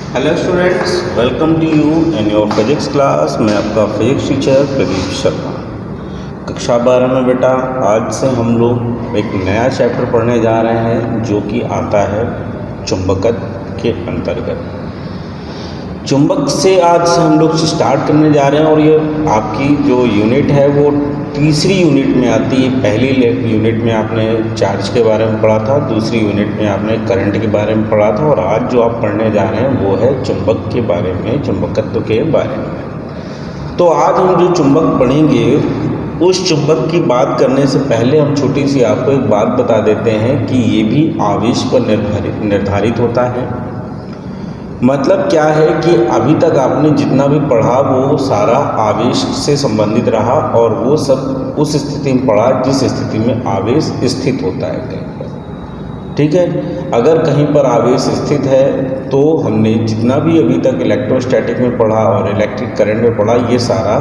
Hello students, welcome to you in your physics class. मैं आपका physics teacher Pradeep Sharma. कक्षा 12 में बेटा आज से हम लोग एक नया चैप्टर पढ़ने जा रहे हैं जो कि आता है चुंबकत्व के अंतर्गत। चुंबक से आज से हम लोग स्टार्ट करने जा रहे हैं और ये आपकी जो यूनिट है वो तीसरी यूनिट में आती है। पहली यूनिट में आपने चार्ज के बारे में पढ़ा था, दूसरी यूनिट में आपने करंट के बारे में पढ़ा था और आज जो आप पढ़ने जा रहे हैं वो है चुंबक के बारे में, चुंबकत्व के बारे में। तो आज हम जो चुंबक पढ़ेंगे उस चुंबक की बात करने से पहले हम छोटी सी आपको एक बात बता देते हैं कि ये भी आवेश पर निर्धारित होता है। मतलब क्या है कि अभी तक आपने जितना भी पढ़ा वो सारा आवेश से संबंधित रहा और वो सब उस स्थिति में पढ़ा जिस स्थिति में आवेश स्थित होता है कहीं पर। ठीक है, अगर कहीं पर आवेश स्थित है तो हमने जितना भी अभी तक इलेक्ट्रोस्टैटिक में पढ़ा और इलेक्ट्रिक करंट में पढ़ा ये सारा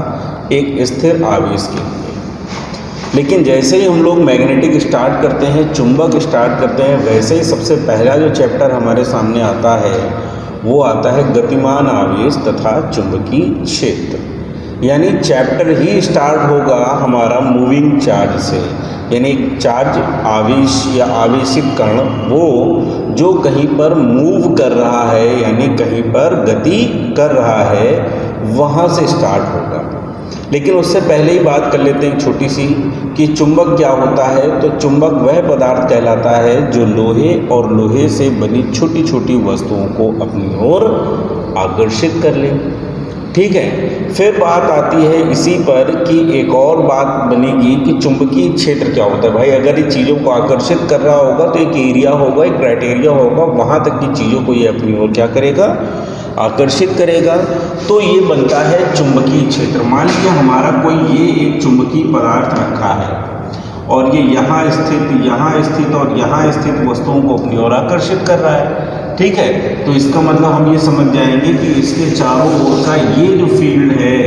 एक स्थिर आवेश के लिए। लेकिन जैसे ही हम लोग मैग्नेटिक स्टार्ट करते हैं, चुंबक स्टार्ट करते हैं, वैसे ही सबसे पहला जो चैप्टर हमारे सामने आता है वो आता है गतिमान आवेश तथा चुंबकीय क्षेत्र। यानी चैप्टर ही स्टार्ट होगा हमारा मूविंग चार्ज से। यानी चार्ज आवेश या आवेशित कण वो जो कहीं पर मूव कर रहा है यानी कहीं पर गति कर रहा है वहाँ से स्टार्ट होगा। लेकिन उससे पहले ही बात कर लेते हैं छोटी सी कि चुंबक क्या होता है। तो चुंबक वह पदार्थ कहलाता है जो लोहे और लोहे से बनी छोटी छोटी वस्तुओं को अपनी ओर आकर्षित कर ले। ठीक है, फिर बात आती है इसी पर कि एक और बात बनेगी कि चुंबकीय क्षेत्र क्या होता है। भाई अगर ये चीज़ों को आकर्षित कर रहा होगा तो एक एरिया होगा, एक क्राइटेरिया होगा, वहाँ तक की चीज़ों को ये अपनी ओर क्या करेगा, आकर्षित करेगा। तो ये बनता है चुंबकीय क्षेत्र। मान लीजिए हमारा कोई ये एक चुंबकीय पदार्थ रखा है और ये यहाँ स्थित और यहाँ स्थित वस्तुओं को अपनी ओर आकर्षित कर रहा है। ठीक है, तो इसका मतलब हम ये समझ जाएंगे कि इसके चारों ओर का ये जो फील्ड है,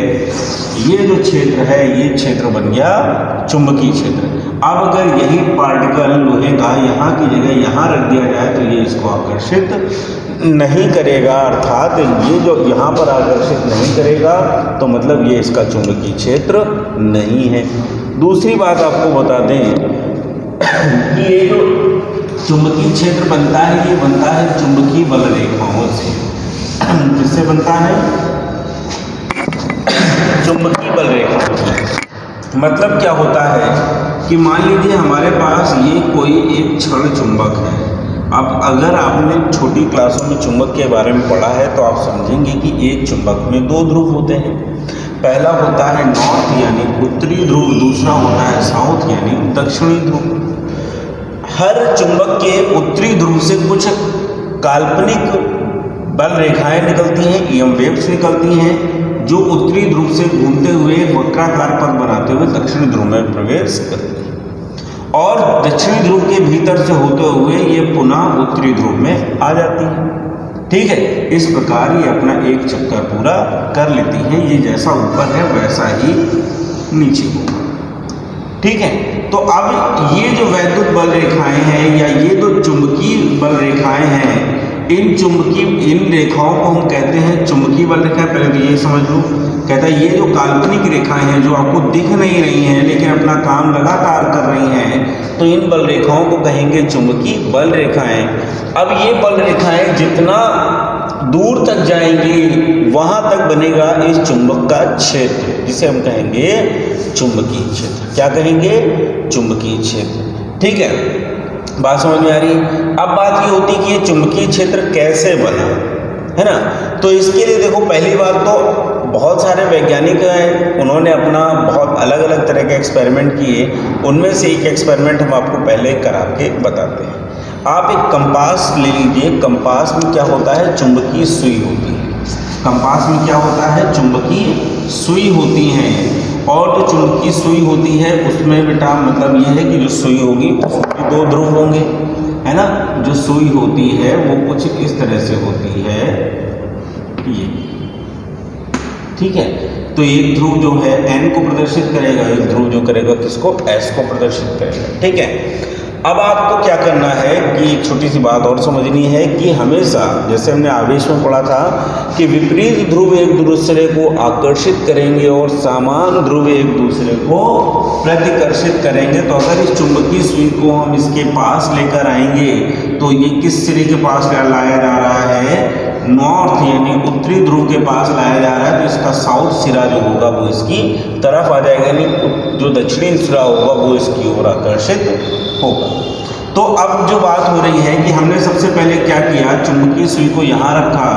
ये जो क्षेत्र है, ये क्षेत्र बन गया चुंबकीय क्षेत्र। अब अगर यही पार्टिकल लोहे का यहाँ की जगह यहाँ रख दिया जाए तो ये इसको आकर्षित नहीं करेगा, अर्थात ये जो यहाँ पर आकर्षित नहीं करेगा तो मतलब ये इसका चुंबकीय क्षेत्र नहीं है। दूसरी बात आपको बता दें कि ये जो चुंबकीय क्षेत्र बनता है ये बनता है चुंबकीय बल रेखाओं से। किससे बनता है? चुंबकीय बल रेखाओं से। मतलब क्या होता है कि मान लीजिए हमारे पास ये कोई एक क्षण चुंबक है। अब अगर आपने छोटी क्लासों में चुंबक के बारे में पढ़ा है तो आप समझेंगे कि एक चुंबक में दो ध्रुव होते हैं। पहला होता है नॉर्थ यानी उत्तरी ध्रुव, दूसरा होता है साउथ यानी दक्षिणी ध्रुव। हर चुंबक के उत्तरी ध्रुव से कुछ काल्पनिक बल रेखाएं निकलती हैं, ईएम वेव्स निकलती हैं जो उत्तरी ध्रुव से घूमते हुए वक्राकार पथ बनाते हुए दक्षिणी ध्रुव में प्रवेश करती हैं और दक्षिणी ध्रुव के भीतर से होते हुए ये पुनः उत्तरी ध्रुव में आ जाती है। ठीक है, इस प्रकार ये अपना एक चक्कर पूरा कर लेती है। ये जैसा ऊपर है वैसा ही नीचे होगा। ठीक है, तो अब ये जो वैद्युत बल रेखाएं हैं या ये जो चुंबकीय बल रेखाएं हैं, इन रेखाओं को हम कहते हैं चुंबकीय बल रेखाएं। पहले तो ये समझ लो, कहता है ये जो काल्पनिक रेखाएं हैं जो आपको दिख नहीं रही हैं लेकिन अपना काम लगातार कर रही हैं, तो इन बल रेखाओं को कहेंगे चुंबकीय बल रेखाएं। अब ये बल रेखाएं जितना दूर तक जाएंगी वहां तक बनेगा इस चुंबक का क्षेत्र, जिसे हम कहेंगे चुंबकीय क्षेत्र। क्या कहेंगे? चुंबकीय क्षेत्र। ठीक है, बात समझ में आ रही है? अब बात ये होती है कि ये चुंबकीय क्षेत्र कैसे बना, है ना। तो इसके लिए देखो, पहली बात तो बहुत सारे वैज्ञानिक हैं, उन्होंने अपना बहुत अलग अलग तरह के एक्सपेरिमेंट किए। उनमें से एक एक्सपेरिमेंट हम आपको पहले करा के बताते हैं। आप एक कंपास ले लीजिए। कंपास में क्या होता है? चुंबकीय सुई होती है। कंपास में क्या होता है? चुंबकीय सुई होती हैं। और जो चुंबकीय सुई होती है उसमें बेटा मतलब ये है कि जो सुई होगी उसमें दो ध्रुव होंगे, है ना। जो सुई होती है वो कुछ इस तरह से होती है, ये। ठीक है, तो एक ध्रुव जो है N को प्रदर्शित करेगा, एक ध्रुव जो करेगा किसको? S को प्रदर्शित करेगा। ठीक है, अब आपको क्या करना है कि एक छोटी सी बात और समझनी है कि हमेशा, जैसे हमने आवेश में पढ़ा था कि विपरीत ध्रुव एक दूसरे को आकर्षित करेंगे और समान ध्रुव एक दूसरे को प्रतिकर्षित करेंगे। तो अगर इस चुंबकीय सुई को हम इसके पास लेकर आएंगे तो ये किस सिरे के पास लाया जा रहा है, नॉर्थ यानी उत्तरी ध्रुव के पास लाया जा रहा है, तो इसका साउथ सिरा जो होगा वो इसकी तरफ आ जाएगा, यानी जो दक्षिणी सिरा होगा वो इसकी ओर आकर्षित होगा। तो अब जो बात हो रही है कि हमने सबसे पहले क्या किया, चुंबकीय सुई को यहाँ रखा,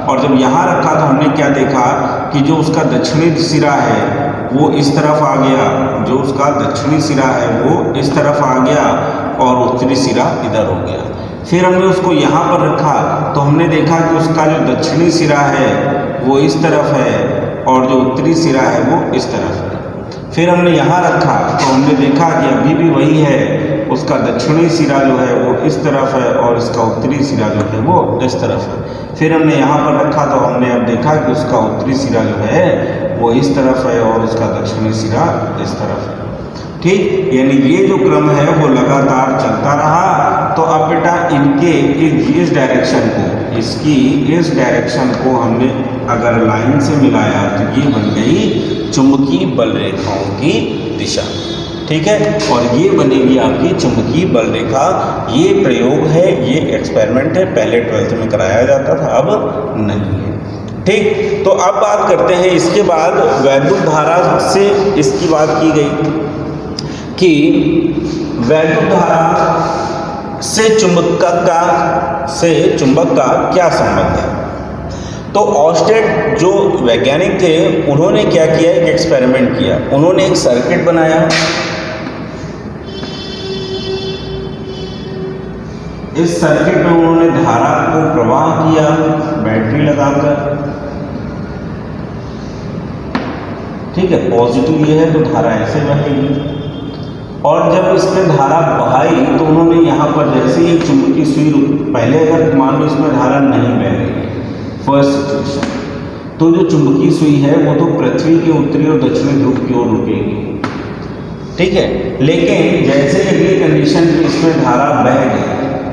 और जब यहाँ रखा तो हमने क्या देखा कि जो उसका दक्षिणी सिरा है वो इस तरफ आ गया, जो उसका दक्षिणी सिरा है वो इस तरफ आ गया और उत्तरी सिरा इधर हो गया। फिर हमने उसको यहाँ पर रखा तो हमने देखा कि उसका जो दक्षिणी सिरा है वो इस तरफ है और जो उत्तरी सिरा है वो इस तरफ है। फिर हमने यहाँ रखा तो हमने देखा कि अभी भी वही है, उसका दक्षिणी सिरा जो है वो इस तरफ है और इसका उत्तरी सिरा जो है वो इस तरफ है। फिर हमने यहाँ पर रखा तो हमने अब देखा कि उसका उत्तरी सिरा जो है वो इस तरफ है और उसका दक्षिणी सिरा इस तरफ है। ठीक, यानी ये जो क्रम है वो लगातार चलता रहा। तो अब बेटा इनके इस डायरेक्शन को, इसकी इस डायरेक्शन को हमने अगर लाइन से मिलाया तो ये बन गई चुंबकीय बल रेखाओं की दिशा। ठीक है, और ये बनेगी आपकी चुंबकीय बल रेखा। ये प्रयोग है, ये एक्सपेरिमेंट है, पहले 12th में कराया जाता था, अब नहीं है। ठीक, तो अब बात करते हैं इसके बाद वैद्युत धारा से इसकी बात की गई कि वैद्युत धारा से चुंबक का क्या संबंध है। तो ऑस्टेड जो वैज्ञानिक थे उन्होंने क्या किया, एक एक्सपेरिमेंट किया। उन्होंने एक सर्किट बनाया, इस सर्किट में उन्होंने धारा को प्रवाह किया बैटरी लगाकर। ठीक है, पॉजिटिव ये है तो धारा ऐसे बहेगी, और जब इसमें धारा बहाई तो उन्होंने यहाँ पर जैसे ही चुंबकीय सुई, पहले अगर मान लो इसमें धारा नहीं बह रही है, फर्स्ट सिचुएशन, तो जो चुंबकीय सुई है वो तो पृथ्वी के उत्तरी और दक्षिणी ध्रुव की ओर रुकेगी। ठीक है, लेकिन जैसे अगली कंडीशन में इसमें धारा बह गई,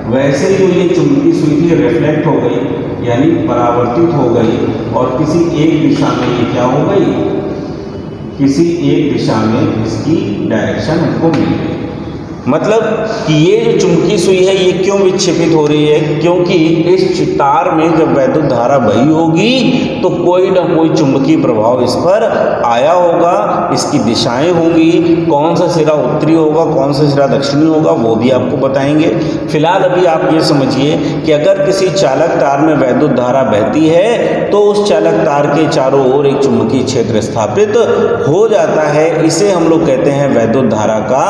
वैसे ही जो ये चुंबकीय सुई थी रिफ्लेक्ट हो गई, यानी परावर्तित हो गई, और किसी एक दिशा में ये क्या हो गई, किसी एक दिशा में इसकी डायरेक्शन हमको मिल गई। मतलब कि ये जो चुंबकीय सुई है ये क्यों विक्षेपित हो रही है, क्योंकि इस तार में जब वैद्युत धारा बही होगी तो कोई ना कोई चुंबकीय प्रभाव इस पर आया होगा, इसकी दिशाएं होंगी, कौन सा सिरा उत्तरी होगा, कौन सा सिरा दक्षिणी होगा, वो भी आपको बताएंगे। फिलहाल अभी आप ये समझिए कि अगर किसी चालक तार में वैद्युत धारा बहती है तो उस चालक तार के चारों ओर एक चुंबकीय क्षेत्र स्थापित हो जाता है। इसे हम लोग कहते हैं वैद्युत धारा का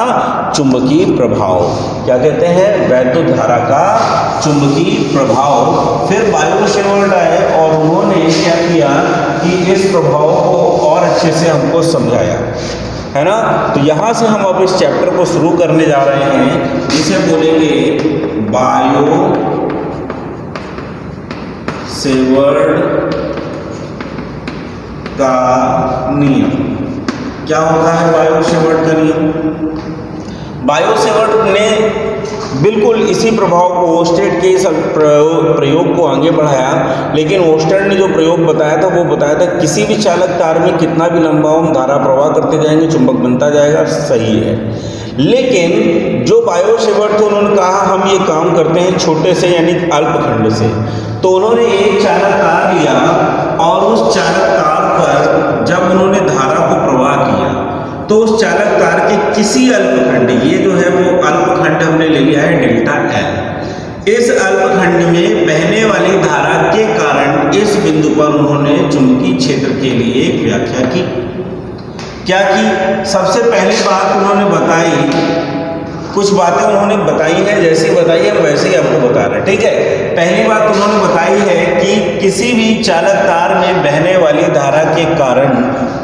चुंबकीय प्रभाव। क्या कहते हैं, वैद्युत धारा का चुंबकीय प्रभाव। फिर बायो-सेवर्ट आए और उन्होंने क्या किया कि इस प्रभाव को और अच्छे से हमको समझाया, है ना। तो यहाँ से हम अब इस चैप्टर को शुरू करने जा रहे हैं, जिसे बोलेंगे बायो-सेवर्ट का नियम। क्या होता है बायो-सेवर्ट का नियम? बायो-सेवर्ट ने बिल्कुल इसी प्रभाव को ओस्टेड के इस प्रयोग को आगे बढ़ाया, लेकिन ओस्टेड ने जो प्रयोग बताया था वो बताया था किसी भी चालक तार में कितना भी लंबा हम धारा प्रवाह करते जाएंगे चुंबक बनता जाएगा, सही है। लेकिन जो बायो-सेवर्ट थे उन्होंने कहा हम ये काम करते हैं छोटे से यानी अल्पखंड से। तो उन्होंने एक चालक तार लिया और उस चालक तार पर जब उन्होंने धारा को प्रवाह किया तो उस चालक तार के किसी अल्पखंड, ये जो है वो अल्पखंड हमने ले लिया है डेल्टा एल, इस अल्पखंड में बहने वाली धारा के कारण इस बिंदु पर उन्होंने चुंबकीय क्षेत्र के लिए एक व्याख्या की। क्या की? सबसे पहली बात उन्होंने बताई, कुछ बातें उन्होंने बताई हैं, जैसे बताई है वैसे ही आपको बता रहे हैं। ठीक है, पहली बात उन्होंने बताई है कि किसी भी चालक तार में बहने वाली धारा के कारण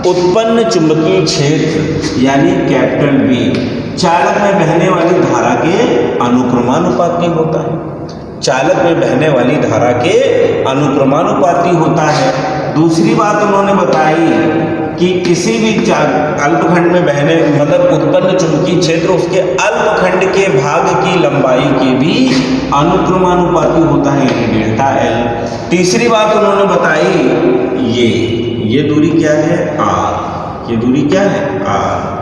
उत्पन्न चुंबकीय क्षेत्र यानी कैपिटल बी चालक में बहने वाली धारा के अनुक्रमानुपाती होता है। चालक में बहने वाली धारा के अनुक्रमानुपाती होता है। दूसरी बात उन्होंने बताई कि किसी भी अल्पखंड में बहने मतलब उत्पन्न चुंबकीय क्षेत्र उसके अल्पखंड के भाग की लंबाई के भी अनुक्रमानुपाती होता है, यानी डेल्टा एल। तीसरी बात उन्होंने बताई ये दूरी क्या है, आर। ये दूरी क्या है, आर।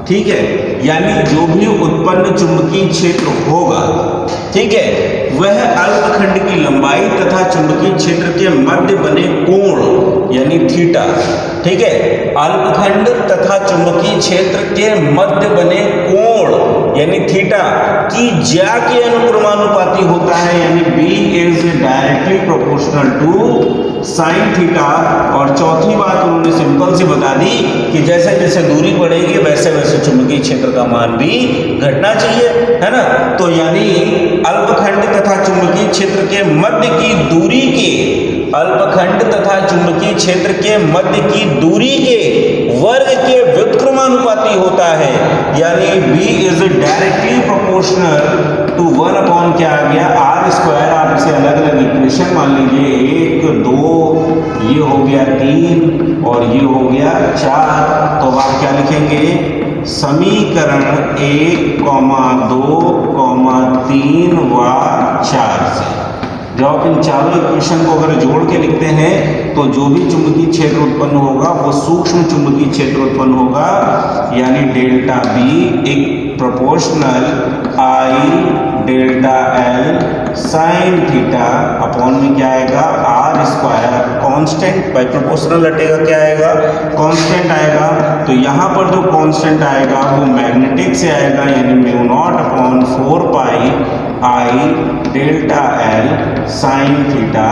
ठीक है, यानी जो भी उत्पन्न चुंबकीय क्षेत्र होगा, ठीक है, वह अल्पखंड की लंबाई तथा चुंबकीय क्षेत्र के मध्य बने कोण यानी थीटा, ठीक है, अल्पखंड तथा चुंबकीय क्षेत्र के मध्य बने कोण यानी थीटा की ज्या के अनुक्रमानुपाती होता है, यानी b is directly proportional to sine theta. और चौथी बात उन्होंने सिंपल सी बता दी कि जैसे जैसे दूरी बढ़ेगी वैसे वैसे चुंबकीय क्षेत्र का मान भी घटना चाहिए, है ना। तो यानी अल्पखंड तथा चुंबकीय क्षेत्र के मध्य की दूरी के अल्पखंड तथा चुंबकीय क्षेत्र के मध्य की दूरी के वर्ग के व्युत्क्रमानुपाती होता है, यानी B is directly proportional to 1 क्या आ गया, आर स्क्वायर। आप इसे अलग अलग इक्वेशन मान लीजिए, 1 2 ये हो गया 3 और ये हो गया 4। तो अब आप क्या लिखेंगे, समीकरण 1, 2, 3 व 4 से जब आप इन चारों इक्वेशन को अगर जोड़ के लिखते हैं तो जो भी चुंबकीय क्षेत्र उत्पन्न होगा वो सूक्ष्म चुंबकीय क्षेत्र उत्पन्न होगा, यानी डेल्टा बी एक proportional I delta L sine theta upon में क्या आएगा, R square. Constant by proportional हटेगा, क्या आएगा, कांस्टेंट आएगा। तो यहाँ पर जो कांस्टेंट आएगा वो मैग्नेटिक से आएगा, यानी mu not upon 4 pi i delta L sine theta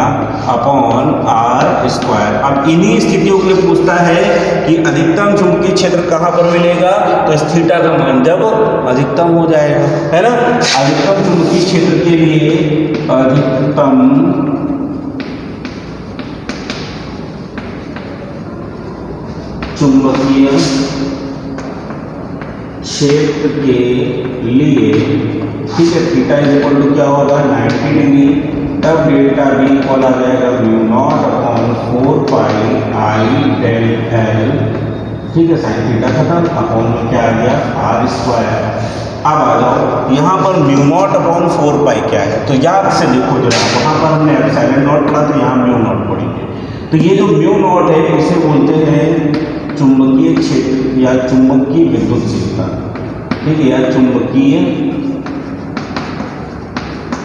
upon r square. अब इन्हीं स्थितियों के लिए पूछता है कि अधिकतम चुंबकीय क्षेत्र कहाँ पर मिलेगा, तो इस थीटा का मान जब अधिकतम हो जाएगा, है ना। अधिकतम चुंबकीय क्षेत्र के लिए अधिकतम चुंबकीय क्षेत्र के लिए, ठीक है, थीटा इज इक्वल टू क्या होगा, 90 डिग्री। तब डेल्टा बी इक्वल आ जाएगा म्यू नॉट अपॉन 4 पाई आई डेल एल, ठीक है, साइन थीटा खत्म, अपॉन में क्या आ गया, आर स्क्वायर। अब आ जाओ यहाँ पर म्यू नॉट अपॉन 4 पाई क्या है, तो याद से देखो जरा, वहाँ पर हमने एप्सिलॉन नॉट पढ़ा तो यहाँ म्यू नॉट पढ़ेंगे। तो ये जो म्यू नॉट है इसे बोलते हैं चुंबकीय क्षेत्र या चुंबकीय विद्युतशीलता, ठीक है, या चुंबकीय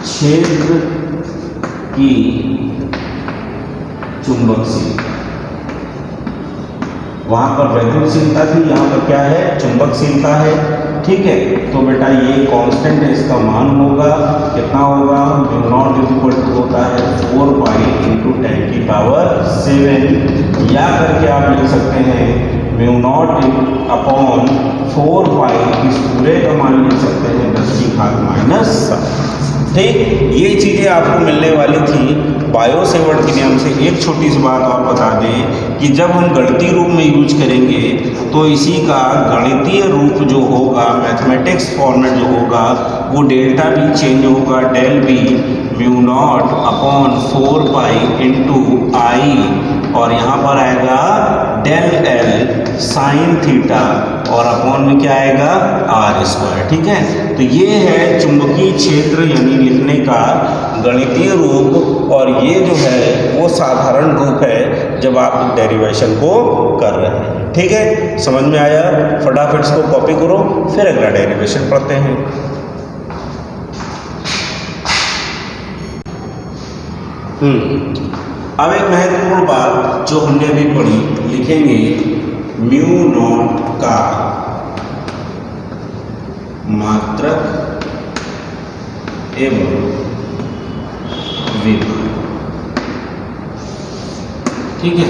क्षेत्र की चुंबकशीलता। वहां पर वैद्युतशीलता थी, यहाँ पर क्या है, चुंबकशीलता है, ठीक है। तो बेटा ये कांस्टेंट है, इसका मान होगा कितना होगा, mu not is equal to होता है 4 पाई इंटू 10 की पावर 7, या करके आप लिख सकते हैं म्यू नॉट अपॉन 4 पाई, इस पूरे का मान लिख सकते हैं 10 की घात -7। ठीक, ये चीज़ें आपको मिलने वाली थी बायो सेवर्ट के नियम से। एक छोटी सी बात और बता दें कि जब हम गणितीय रूप में यूज करेंगे तो इसी का गणितीय रूप जो होगा, मैथमेटिक्स फॉर्मेट जो होगा, वो डेल्टा बी चेंज होगा, del B mu not upon 4 pi into I, और यहाँ पर आएगा डेल एल साइन थीटा, और अपॉन में क्या आएगा, आर स्क्वायर, ठीक है। तो ये है चुंबकीय क्षेत्र यानी लिखने का गणितीय रूप, और ये जो है वो साधारण रूप है जब आप डेरिवेशन को कर रहे हैं, ठीक है। समझ में आया, फटाफट इसको कॉपी करो, फिर अगला डेरिवेशन पढ़ते हैं। अब एक महत्वपूर्ण बात जो हमने अभी पढ़ी, लिखेंगे म्यू नॉट का मात्रक एवं विभव, ठीक है।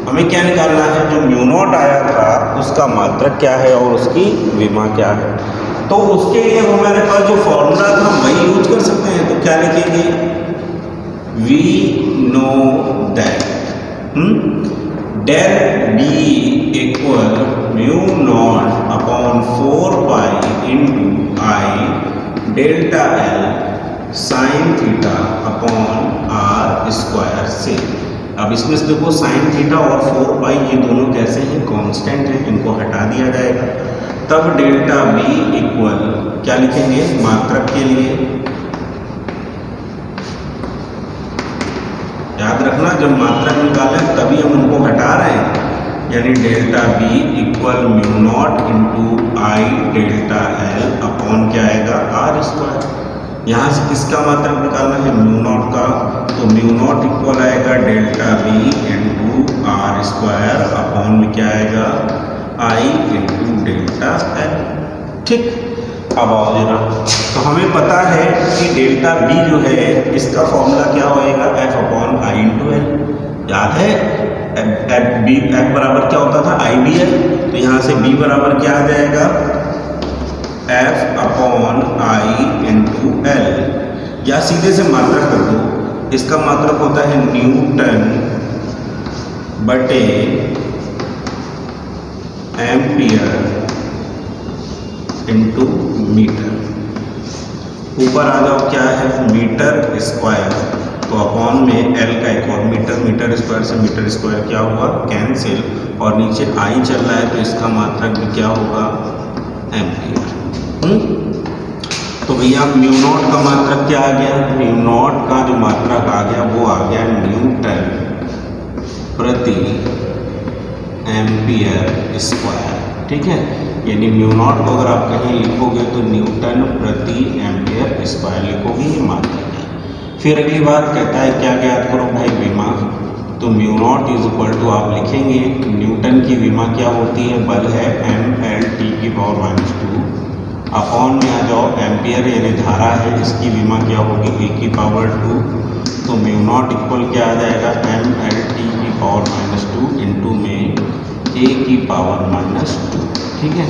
हमें क्या निकालना है, जो म्यू नॉट आया था उसका मात्रक क्या है और उसकी विमा क्या है। तो उसके लिए हमारे पास जो फॉर्मूला था वही यूज कर सकते हैं। तो क्या लिखेंगे, we know that del B equal mu naught upon 4 pi into I delta L sin theta upon R square से अब इसमें से देखो साइन थीटा और 4 पाई ये दोनों कैसे हैं, कांस्टेंट हैं, इनको हटा दिया जाएगा। तब डेल्टा बी इक्वल क्या लिखेंगे, मात्रक के लिए याद रखना, जब मात्रक निकालें तभी हम उनको हटा रहे हैं, यानी delta B equal mu naught into I delta L upon क्या आएगा, आर स्क्वायर। यहाँ से किसका मात्रक निकालना है, म्यू नॉट का, तो म्यू नॉट इक्वल आएगा delta b into r square upon में क्या आएगा, आई इंटू डेल्टा एल। ठीक, अब आओ जरा, तो हमें पता है कि डेल्टा बी जो है इसका फॉर्मूला क्या होएगा, F upon I into L. याद है एफ बराबर क्या होता था, आई बी एल, तो यहाँ से बी बराबर क्या आ जाएगा, F upon I into L, या सीधे से मात्रक कर दो, इसका मात्रक होता है न्यूटन बटे एम्पियर इंटू मीटर। ऊपर आ जाओ, क्या है, मीटर स्क्वायर, तो अपॉन में एल का एक और मीटर, मीटर स्क्वायर से मीटर स्क्वायर क्या हुआ, कैंसिल, और नीचे आई चल रहा है तो इसका मात्रक भी क्या होगा, एम्पियर। तो भैया म्यू नॉट का मात्रक क्या आ गया, म्यू नॉट का जो मात्रक आ गया वो आ गया न्यूटन प्रति एम्पियर स्क्वायर। ठीक है, यानी म्यू नॉट को अगर आप कहीं लिखोगे तो न्यूटन प्रति एम्पियर स्क्वायर लिखोगे, ये मात्रक है। फिर अगली बात कहता है क्या ज्ञात करो भाई, विमा, तो mu not is equal to आप लिखेंगे न्यूटन की विमा क्या होती है, बल है एम एल टी की पावर माइनस 2, अपॉन में आ जाओ एम्पियर यानी धारा है, इसकी विमा क्या होगी, ए की पावर 2, तो म्यू नॉट इक्वल क्या आ जाएगा, एम एल टी की पावर माइनस 2 इंटू में ए की पावर माइनस 2। ठीक है,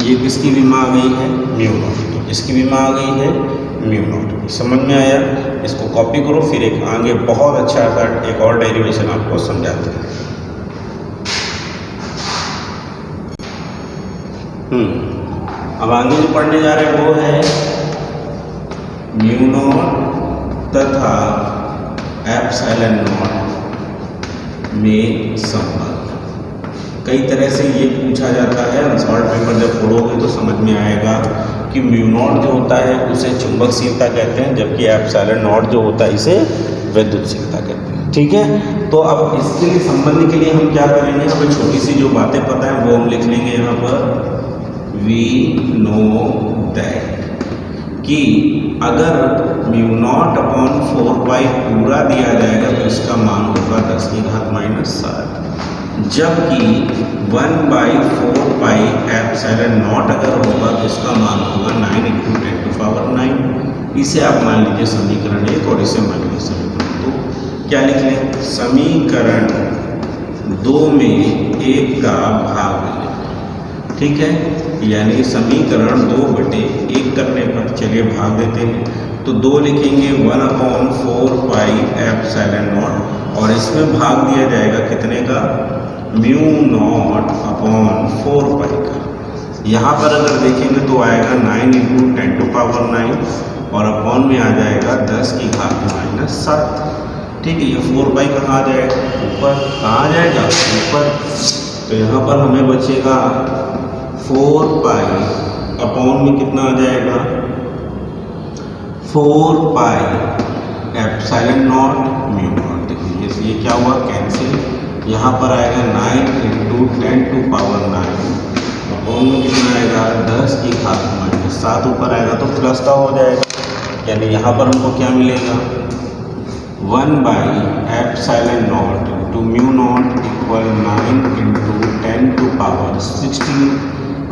ये किसकी विमा आ गई है, म्यू नॉट, इसकी विमा आ गई है म्यू नॉट। समझ में आया, इसको कॉपी करो, फिर एक आगे बहुत अच्छा सा एक और डेरिवेशन आपको समझाते हैं। अब आगे जो पढ़ने जा रहे हैं वो है म्यू नॉट तथा एप्सिलॉन नॉट में संबंध। कई तरह से ये पूछा जाता है, अनसॉल्व पेपर जब पढ़ोगे तो समझ में आएगा कि म्यू नॉट जो होता है उसे चुंबकशीलता कहते हैं, जबकि एप्सिलॉन नॉट जो होता है इसे विद्युतशीलता कहते हैं। ठीक है, तो अब इसके संबंध के लिए हम क्या करेंगे, हमें छोटी सी जो बातें पता है वो हम लिख लेंगे यहाँ पर, वी नो दैट, कि अगर म्यू नॉट अपॉन 4 पाई पूरा दिया जाएगा तो इसका मान होगा 10 की घात माइनस 7, जबकि 1/4 पाई एप्सिलॉन नॉट अगर होगा तो इसका मान होगा 9 इंटू 10 टू पावर 9। इसे आप मान लीजिए समीकरण 1 और इसे मान लीजिए समीकरण 2। क्या लिख लें, समीकरण 2 में 1 का भाग लें। ठीक है, यानी समीकरण 2/1 करने पर चलिए भाग देते हैं, तो 2 लिखेंगे 1/4 पाई एप्सिलॉन नॉट, और इसमें भाग दिया जाएगा कितने का, म्यू नॉट अपॉन 4 पाई का। यहाँ पर अगर देखेंगे तो आएगा 9 इंटू 10 टू पावर 9, और अपॉन में आ जाएगा 10 की घात माइनस 7। ठीक है, ये 4 पाई कहाँ आ जाएगा, ऊपर, कहाँ आ जाएगा, ऊपर, तो यहाँ पर हमें बचेगा 4 पाई अपॉन में कितना आ जाएगा, 4 pi epsilon not mu naught. देखिए ये क्या हुआ, कैंसिल, यहाँ पर आएगा 9 इंटू 10 टू पावर 9, अपॉन में कितना आएगा, 10 की घात माइनस 7, ऊपर आएगा तो प्लस का हो जाएगा, यानी यहाँ पर हमको क्या मिलेगा, epsilon naught into mu not equal 9 into 10 to power 16,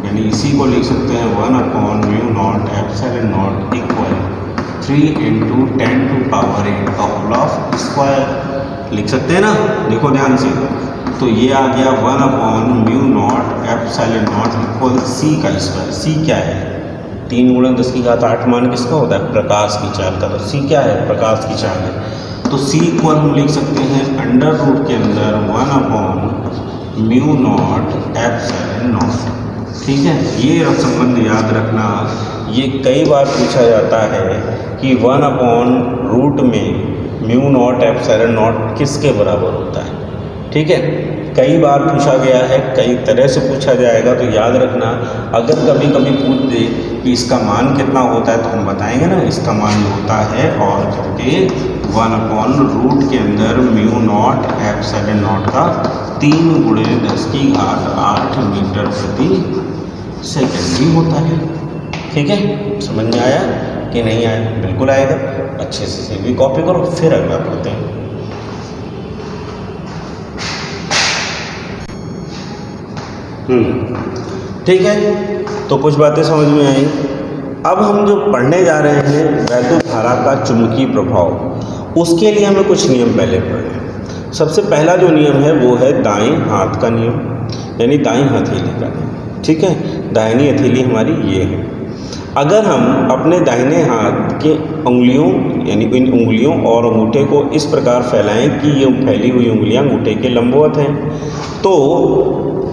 यानी इसी को लिख सकते हैं mu naught epsilon naught equal 3 into 10 to power 8 का होल ऑफ स्क्वायर। लिख सकते हैं ना, देखो ध्यान से, तो ये आ गया mu naught epsilon naught equal C का स्क्वायर। सी क्या है, 3 × 10 की घात 8 मान किसका होता है, प्रकाश की चाल का, तो सी क्या है, प्रकाश की चाल है। तो सी इक्वल हम लिख सकते हैं अंडर रूट के अंदर 1/म्यू नॉट एप्सिलॉन नॉट। ठीक है, ये संबंध याद रखना, ये कई बार पूछा जाता है कि 1/रूट में म्यू नॉट एप्सिलॉन नॉट किसके बराबर होता है। ठीक है, कई बार पूछा गया है, कई तरह से पूछा जाएगा, तो याद रखना। अगर कभी कभी पूछ दे कि इसका मान कितना होता है तो हम बताएंगे ना, इसका मान होता है और करके 1/रूट के अंदर म्यू नॉट एप्सिलॉन नॉट का 3 × 10⁸ मीटर प्रति सेकंड भी होता है। ठीक है, समझ में आया कि नहीं आया? बिल्कुल आएगा। अच्छे से भी कॉपी करो, फिर अगला पढ़ते हैं। ठीक है, तो कुछ बातें समझ में आई। अब हम जो पढ़ने जा रहे हैं वैद्युत धारा का चुंबकीय प्रभाव, उसके लिए हमें कुछ नियम पहले पढ़ने हैं। सबसे पहला जो नियम है वो है दाएं हाथ का नियम, यानी दाईं हथेली का नियम। ठीक है, दाहिनी हथेली हमारी ये है। अगर हम अपने दाहिने हाथ की उंगलियों यानी इन उंगलियों और अंगूठे को इस प्रकार फैलाएं कि ये फैली हुई उंगलियां अंगूठे के लंबवत हैं, तो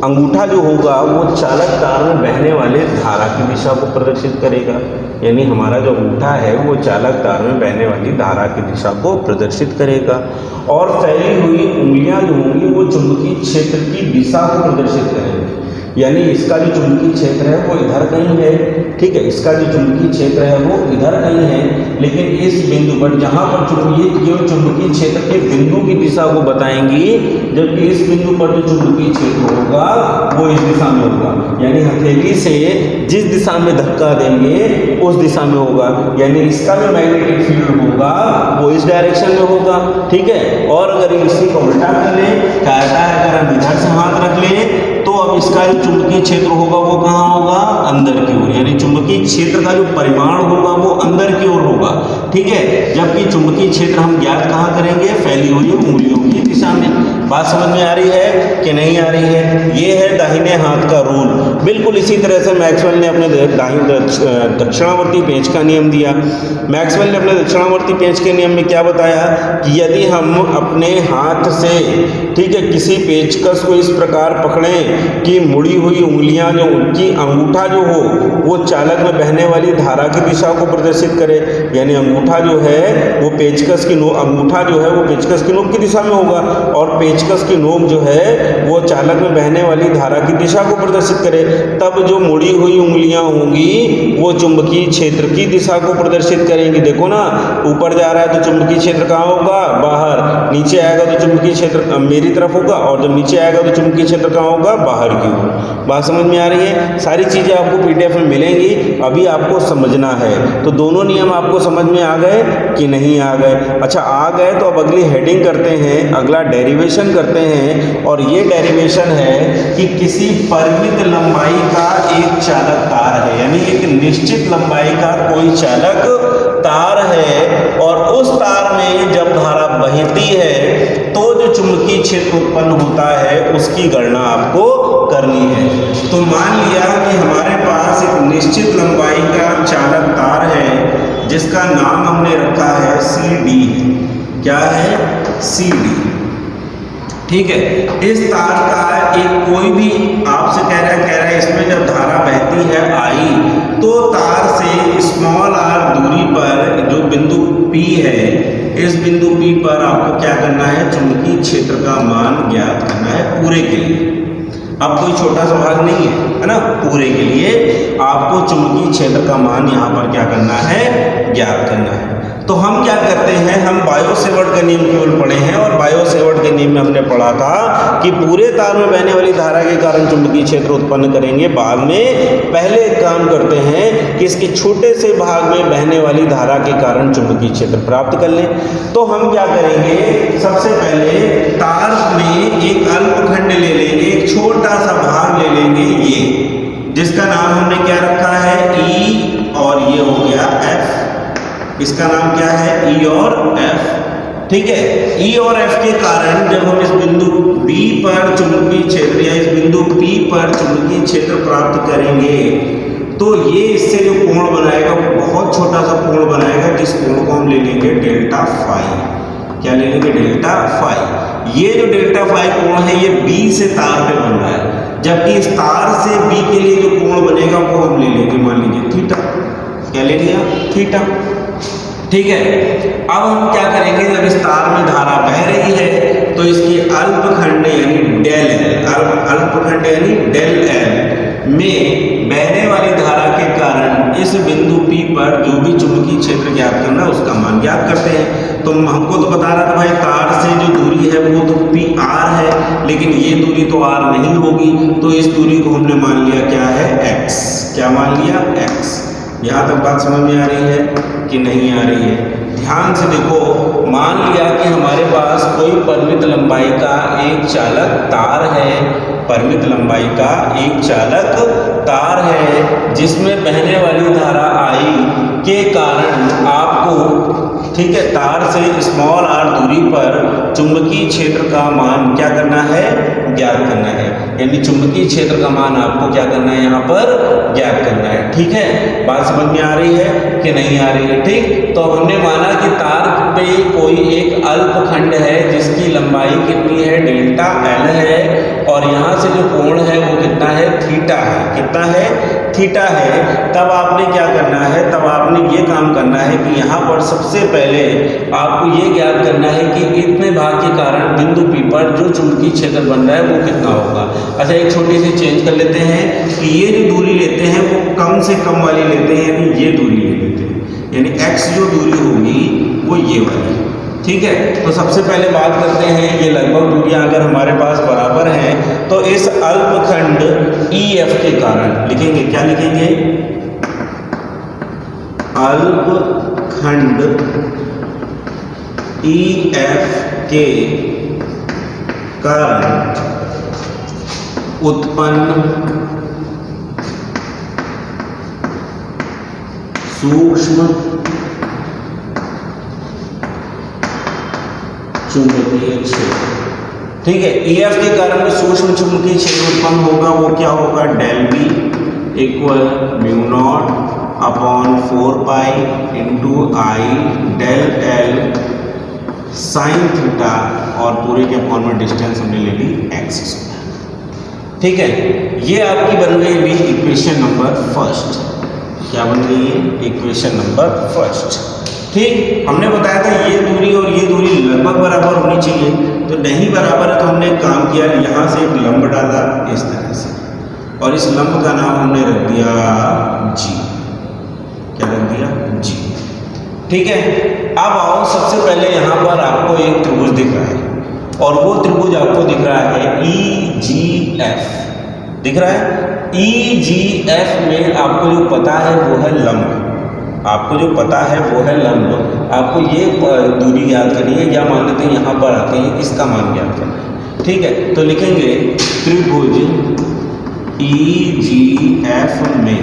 अंगूठा जो होगा वो चालक तार में बहने वाले धारा की दिशा को प्रदर्शित करेगा। यानी हमारा जो अंगूठा है वो चालक तार में बहने वाली धारा की दिशा को प्रदर्शित करेगा, और फैली हुई उंगलियां जो होंगी वो चुंबकीय क्षेत्र की दिशा को प्रदर्शित करेंगी। यानी इसका जो चुंबकीय क्षेत्र है वो इधर कहीं है। ठीक है, इसका जो चुंबकीय क्षेत्र है वो इधर कहीं है, लेकिन इस बिंदु पर जहाँ पर चुंबकीय क्षेत्र के बिंदु की दिशा को बताएंगी, जबकि इस बिंदु पर जो चुंबकीय क्षेत्र होगा वो इस दिशा में होगा। यानी हथेली से जिस दिशा में धक्का देंगे उस दिशा में होगा, यानी इसका जो मैग्नेटिक फील्ड होगा वो इस डायरेक्शन में होगा। ठीक है, और अगर इसी को उल्टा कर लें, कहता है अगर हम इधर से हाथ रख लें तो अब इसका जो चुंबकीय क्षेत्र होगा वो कहाँ होगा? अंदर की ओर, यानी चुंबकीय क्षेत्र का जो परिमाण होगा वो अंदर की ओर होगा। ठीक है, जबकि चुंबकीय क्षेत्र हम ज्ञात कहाँ करेंगे? फैली हुई उंगलियों की दिशा में। बात समझ में आ रही है कि नहीं आ रही है? ये है दाहिने हाथ का रूल। बिल्कुल इसी तरह से मैक्सवेल ने अपने दक्षिणावर्ती पेंच का नियम दिया। मैक्सवेल ने अपने दक्षिणावर्ती पेंच के नियम में क्या बताया कि यदि हम अपने हाथ से, ठीक है, किसी पेचकस को इस प्रकार पकड़ें कि मुड़ी हुई उंगलियां जो उनकी अंगूठा जो हो वो चालक में बहने वाली धारा की दिशा को प्रदर्शित करे, यानी अंगूठा जो है वो पेचकस की नोक, अंगूठा जो है वो पेचकस की नोक की दिशा में होगा, और पेचकस की नोक जो है वो चालक में बहने वाली धारा की दिशा को प्रदर्शित करे, तब जो मुड़ी हुई उंगलियां होंगी वो चुंबकीय क्षेत्र की दिशा को प्रदर्शित करेंगी। देखो ना, ऊपर जा रहा है तो चुंबकीय क्षेत्र कहाँ होगा? बाहर। नीचे आएगा तो चुंबकीय क्षेत्र मेरी तरफ होगा, और जब नीचे आएगा तो चुंबकीय क्षेत्र कहाँ होगा? बाहर की ओर। बात समझ में आ रही है? सारी चीज़ें आपको पीडीएफ में मिलेंगी, अभी आपको समझना है। तो दोनों नियम आपको समझ में आ गए कि नहीं आ गए? अच्छा, आ गए तो अब अगली हेडिंग करते हैं, अगला डेरिवेशन करते हैं। और ये डेरिवेशन है कि किसी परिमित लंबाई का एक चालक तार है, यानी एक निश्चित लंबाई का कोई चालक तार है, और उस तार में जब धारा बहती है तो जो चुंबकीय क्षेत्र उत्पन्न होता है उसकी गणना आपको करनी है। तो मान लिया कि हमारे पास एक निश्चित लंबाई का चालक तार है जिसका नाम हमने रखा है CD। क्या है? CD। ठीक है, इस तार का एक कोई भी आपसे कह रहा है इसमें जब धारा बहती है I, तो तार से स्मॉल r दूरी पर जो बिंदु P है, इस बिंदु P पर आपको क्या करना है? चुंबकीय क्षेत्र का मान ज्ञात करना है पूरे के लिए। अब कोई छोटा सा भाग नहीं है ना, पूरे के लिए आपको चुंबकीय क्षेत्र का मान यहाँ पर क्या करना है? ज्ञात करना है। तो हम क्या करते हैं, हम बायो सेवर्ट का नियम केवल पढ़े हैं, और बायो सेवर्ट के नियम में हमने पढ़ा था कि पूरे तार में बहने वाली धारा के कारण चुंबकीय क्षेत्र उत्पन्न करेंगे। बाद में पहले एक काम करते हैं कि इसके छोटे से भाग में बहने वाली धारा के कारण चुंबकीय क्षेत्र प्राप्त कर लें। तो हम क्या करेंगे, सबसे पहले तार में एक अल्पखंड ले लेंगे, एक छोटा सा भाग ले लेंगे, ये जिसका नाम हमने क्या रखा है? E, और ये हो गया F। इसका नाम क्या है? E और F। ठीक है, E और F के कारण जब हम इस बिंदु B पर चुंबकीय क्षेत्र या इस बिंदु P पर चुंबकीय क्षेत्र प्राप्त करेंगे, तो ये इससे जो कोण बनाएगा वो बहुत छोटा सा कोण बनाएगा, जिस कोण को हम ले लेंगे डेल्टा फाई। क्या ले लेंगे? Delta phi. ये जो डेल्टा फाई कोण है ये B से तार पे बन रहा है, जबकि इस तार से B के लिए जो कोण बनेगा वो हम ले लेंगे, मान लीजिए थीटा। क्या ले लिया? थीटा। ठीक है। अब हम क्या करेंगे, जब इस तार में धारा बह रही है तो इसके अल्पखंड यानी डेल एल, अल्पखंड यानी डेल एल में बहने वाली धारा के कारण इस बिंदु P पर जो भी चुंबकीय क्षेत्र ज्ञात करना है उसका मान ज्ञात करते हैं। तो हमको तो बता रहा था भाई तार से जो दूरी है वो तो PR है, लेकिन ये दूरी तो R नहीं होगी, तो इस दूरी को हमने मान लिया क्या है, x। क्या मान लिया, x। यहाँ तक बात समझ में आ रही है कि नहीं आ रही है? ध्यान से देखो, मान लिया कि हमारे पास कोई परिमित लंबाई का एक चालक तार है, परिमित लंबाई का एक चालक तार है जिसमें बहने वाली धारा I के कारण आपको, ठीक है, तार से स्मॉल r दूरी पर चुंबकीय क्षेत्र का मान क्या करना है, ज्ञात करना है। यानी चुंबकीय क्षेत्र का मान आपको क्या करना है, यहाँ पर ज्ञात करना है। ठीक है, बात समझ में आ रही है कि नहीं आ रही है? ठीक, तो अब हमने माना कि तार पे कोई एक अल्पखंड है जिसकी लंबाई कितनी है, डेल्टा एल है, और यहाँ से जो कोण है वो कितना है, थीटा है। कितना है, थीटा है। तब आपने क्या करना है, तब आपने ये काम करना है कि यहाँ पर सबसे पहले आपको ये ज्ञात करना है कि इतने भाग के कारण बिंदु P पर जो चुंबकीय क्षेत्र बन रहा है वो कितना होगा। अच्छा, एक छोटी सी चेंज कर लेते हैं कि ये जो दूरी लेते हैं वो कम से कम वाली लेते हैं, यानी ये दूरी ले लेते हैं, यानी x जो दूरी होगी वो ये वाली। ठीक है, तो सबसे पहले बात करते हैं, ये लगभग दूरियां अगर हमारे पास बराबर हैं तो इस अल्पखंड EF के कारण लिखेंगे, क्या लिखेंगे, अल्पखंड EF के कारण उत्पन्न सूक्ष्म चुंबकीय क्षेत्र। ठीक है, EF के कारण में सूक्ष्म चुंबकीय क्षेत्र उत्पन्न होगा, वो क्या होगा, del B equal mu not upon 4 pi into I del L sine theta, और पूरे के अपॉन में डिस्टेंस हमने ले ली x स्क्वायर। ठीक है, ये आपकी बन गई भी इक्वेशन नंबर फर्स्ट। क्या बन गई है, इक्वेशन नंबर फर्स्ट। ठीक, हमने बताया था ये दूरी और ये दूरी लगभग बराबर होनी चाहिए, तो नहीं बराबर है तो हमने एक काम किया, यहाँ से एक लंब डाला इस तरह से, और इस लंब का नाम हमने रख दिया G। क्या रख दिया, G। ठीक है, अब आओ, सबसे पहले यहाँ पर आपको एक त्रिभुज दिख रहा है, और वो त्रिभुज आपको दिख रहा है EGF, दिख रहा है। EGF में आपको जो पता है वो है लंब, आपको जो पता है वो है लंब। आपको ये दूरी याद करनी है, या मान लेते हैं यहाँ पर आते हैं इसका मान ज्ञात करना है। ठीक है, तो लिखेंगे त्रिभुज EGF में